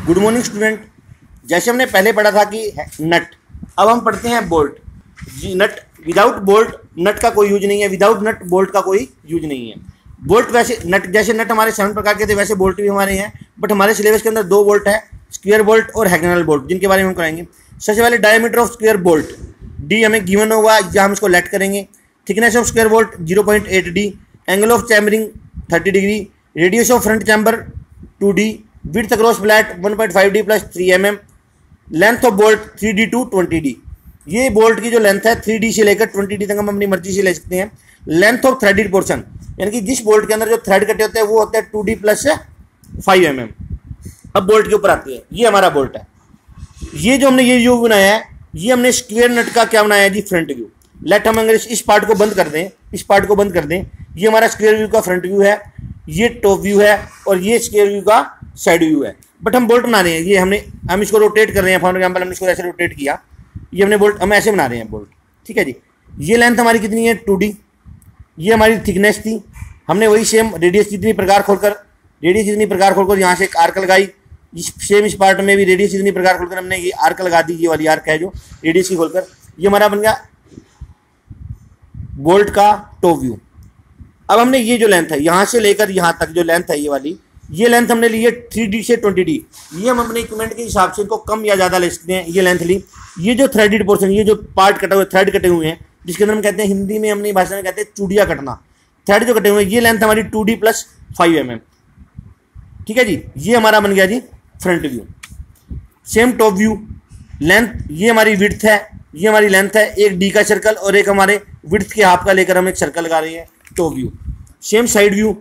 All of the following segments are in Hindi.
Good morning student. जैसे हमने पहले पढ़ा था कि नट, अब हम पढ़ते हैं बोल्ट। नट विदाउट बोल्ट नट का कोई यूज नहीं है, विदाउट नट बोल्ट का कोई यूज नहीं है। बोल्ट वैसे नट जैसे नट हमारे 7 प्रकार के थे वैसे बोल्ट भी हमारे हैं, बट हमारे सिलेबस के अंदर 2 बोल्ट है, स्क्वायर बोल्ट और हेक्सागोनल बोल्ट, जिनके बारे में हम कराएंगे। सबसे पहले diameter of square bolt D हमें गिवन होगा या हम इसको लेट करेंगे। Thickness of square bolt 0.8 D, angle of chamfering 30 degree, radius of front chamfer 2 D, width across flat 1.5 D plus 3 mm, length of bolt 3 D to 20 D. ये बोल्ट की जो लेंथ है 3 डी से लेकर 20 डी तक हम अपनी मर्जी से ले सकते हैं। लेंथ ऑफ थ्रेडेड पोर्शन, यानी कि जिस बोल्ट के अंदर जो थ्रेड कटे होते हैं वो होते हैं 2 डी प्लस 5 mm। अब बोल्ट के ऊपर आती है, ये हमारा बोल्ट है। ये जो हमने ये व्यू बनाया है, ये हमने स्क्वायर नट का क्या बनाया है जी, फ्रंट व्यू। लेट हम अगर इस पार्ट को बंद कर दें, इस पार्ट को बंद कर दें, ये हमारा स्क्वायर व्यू का फ्रंट व्यू है, ये टॉप व्यू है और ये स्क्वायर व्यू का साइड व्यू है। बट हम बोल्ट बना रहे हैं, ये हम इसको रोटेट कर रहे हैं। फॉर एग्जाम्पल हमने इसको ऐसे रोटेट किया, ये हमने बोल्ट हम ऐसे बना रहे हैं बोल्ट, ठीक है जी। ये लेंथ हमारी कितनी है 2 डी, ये हमारी थिकनेस थी। हमने वही सेम रेडियस जितनी प्रकार खोलकर यहाँ से एक आर्क लगाई। इस पार्ट में भी रेडियस इतनी प्रकार खोलकर हमने ये आर्क लगा दी, ये वाली आर्क है जो रेडियस की खोलकर, ये हमारा बन गया बोल्ट का टॉप व्यू। अब हमने ये जो लेंथ है यहाँ से लेकर यहाँ तक जो लेंथ है, ये वाली ये लेंथ हमने ली है 3D से 20D। ये हम अपने इक्विपमेंट के हिसाब से इनको कम या ज़्यादा ले सकते हैं। ये लेंथ ली, ये जो थ्रेडेड पोर्शन, ये जो पार्ट कटा हुआ थ्रेड कटे हुए हैं, जिसके अंदर हम कहते हैं हिंदी में अपनी भाषा में कहते हैं चूड़िया कटना, थ्रेड जो कटे हुए हैं, ये लेंथ हमारी 2D प्लस 5 mm, ठीक है जी। ये हमारा बन गया जी front view. Same top view, length ये हमारी विड्थ है, ये हमारी लेंथ है, एक डी का सर्कल और एक हमारे विड्थ के हाफ का लेकर हम एक सर्कल लगा रहे हैं, top view. Same side view,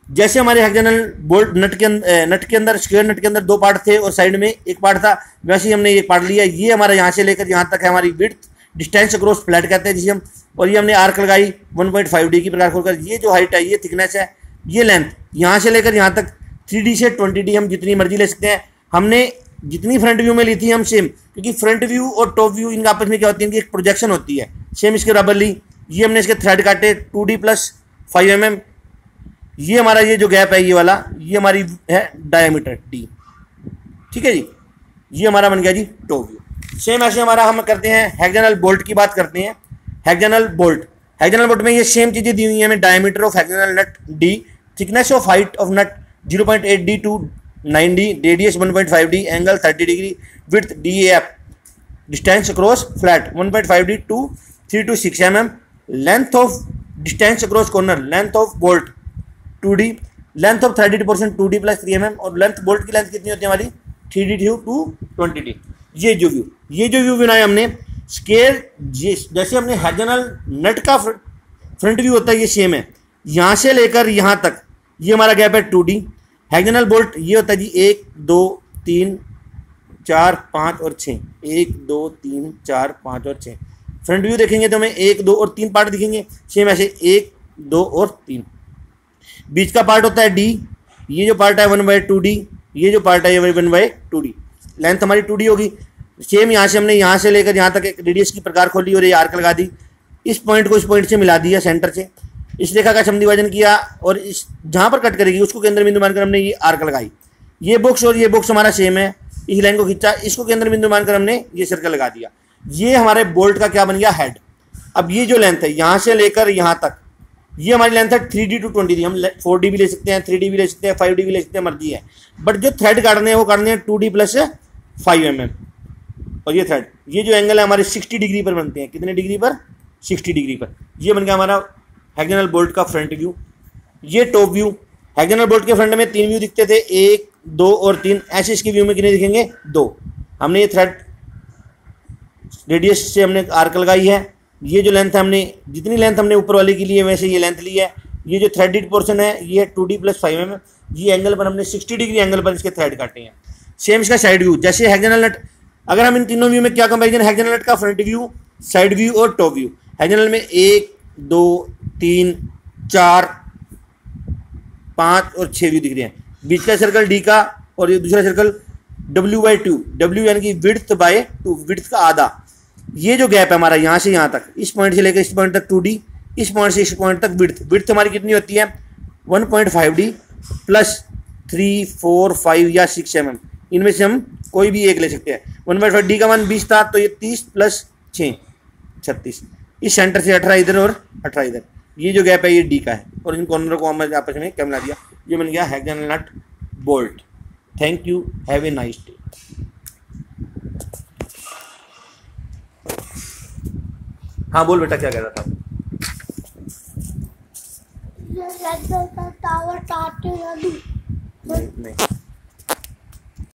जैसे हमारे हेक्सागोनल बोल्ट नट के अंदर स्क्वायर नट के अंदर 2 पार्ट थे और साइड में एक पार्ट था, वैसे ही हमने एक पार्ट लिया। ये हमारा यहाँ से लेकर यहाँ तक है हमारी विड्थ, डिस्टेंस अक्रॉस फ्लैट कहते हैं जिसे हम, और ये हमने आर्क लगाई 1.5 डी की प्रकार खोलकर। ये जो हाइट है, ये थिकनेस है, ये लेंथ यहाँ से लेकर यहाँ तक 3D से 20D हम जितनी मर्जी ले सकते हैं। हमने जितनी फ्रंट व्यू में ली थी हम सेम, क्योंकि फ्रंट व्यू और टॉप व्यू इनका आपस में क्या होती है, इनकी एक प्रोजेक्शन होती है, सेम इसके बराबर ली। ये हमने इसके थ्रेड काटे 2D प्लस 5 mm। ये हमारा ये जो गैप है ये वाला, ये हमारी है डायमीटर डी, ठीक है जी। ये हमारा बन गया जी टॉप व्यू। सेम ऐसे हमारा हम करते हैं हेक्सागोनल बोल्ट की बात करते हैं। हेक्सागोनल बोल्ट में ये सेम चीज़ें दी हुई हैं हमें। Diameter of hexagonal nut D, thickness of height of nut 0.8 D to 9 D, radius 1.5 D, angle 30 degree, width DAF, distance across flat 1.5 D to 3 to 6 mm, length of distance across corner, length of bolt 2D, length of threaded portion 2D plus 3 mm, और लेंथ बोल्ट की लेंथ कितनी होती है हमारी 3D टू 20D। ये जो व्यू बनाया हमने स्क्वायर, जैसे हमने हेक्सागोनल नट का फ्रंट व्यू होता है ये सेम है, यहाँ से लेकर यहाँ तक ये हमारा गैप है 2D। हेक्सागोनल बोल्ट ये होता है जी 1 2 3 4 5 और 6, 1 2 3 4 5 और 6। फ्रंट व्यू देखेंगे तो हमें 1 2 और 3 पार्ट दिखेंगे, सेम ऐसे 1 2 और 3। बीच का पार्ट होता है D, ये जो पार्ट है 1/2D, ये जो पार्ट है ये 1/2D। लेंथ हमारी 2D होगी। सेम यहाँ से हमने यहाँ से लेकर यहाँ तक एक रेडियस की प्रकार खोली और ये आर्क लगा दी। इस पॉइंट को इस पॉइंट से मिला दिया सेंटर से, इस रेखा का समद्विभाजन किया और इस जहाँ पर कट करेगी उसको केंद्र बिंदु मानकर हमने ये आर्क लगाई। ये बॉक्स और ये बॉक्स हमारा सेम है, इस लाइन को खींचा, इसको केंद्र बिंदु मानकर हमने ये सर्कल लगा दिया। ये हमारे बोल्ट का क्या बन गया, हेड। अब ये जो लेंथ है यहाँ से लेकर यहाँ तक, ये हमारी लेंथ है 3D टू 20D। हम 4D भी ले सकते हैं, 3D भी ले सकते हैं, 5D भी ले सकते हैं, मर्जी है। बट जो थ्रेड काटने हैं वो काटने हैं 2D प्लस 5 mm। और ये थ्रेड, ये जो एंगल है हमारे 60 डिग्री पर बनते हैं। कितने डिग्री पर, 60 डिग्री पर। ये बन गया हमारा हेक्सागोनल बोल्ट का फ्रंट व्यू। ये टॉप व्यू, हेक्सागोनल बोल्ट के फ्रंट में 3 व्यू दिखते थे, 1 2 और 3। ऐसे इसके व्यू में कितने दिखेंगे, 2। हमने ये थ्रेड रेडियस से हमने आर्क लगाई है। ये जो लेंथ है हमने, जितनी लेंथ हमने ऊपर वाले की ली है वैसे ये लेंथ ली है। ये जो थ्रेडेड पोर्शन है ये है 2D प्लस 5 mm। ये एंगल पर हमने 60 डिग्री एंगल पर इसके थ्रेड काटे हैं। सेम इसका साइड व्यू, जैसे हेक्सागोनल नट, अगर हम इन तीनों व्यू में क्या कंपैरिजन, हेक्सागोनल नट का फ्रंट व्यू, साइड व्यू और टॉप व्यू। हेक्सागोनल में 1 2 3 4 5 और 6 व्यू दिख रहे हैं। बीच का सर्कल D का और ये दूसरा सर्कल W/2, W यानी कि विड्थ बाय 2, विड्थ का आधा। ये जो गैप है हमारा यहाँ से यहाँ तक, इस पॉइंट से लेकर इस पॉइंट तक 2D, इस पॉइंट से इस पॉइंट तक विड्थ हमारी कितनी होती है 1.5D प्लस 3 4 5 या 6 mm। इनमें से हम कोई भी एक ले सकते हैं। 1/5 डी का मान 20 था, तो ये 30 + 6 36। इस सेंटर से 18 इधर और 18 इधर, ये जो गैप है ये डी का है, और इन कॉर्नर को हमने आपस में क्या मिला दिया, ये बन गया hexagonal nut bolt. Thank you, have a nice day. हाँ बोल बेटा, क्या कह रहा था? टावर नहीं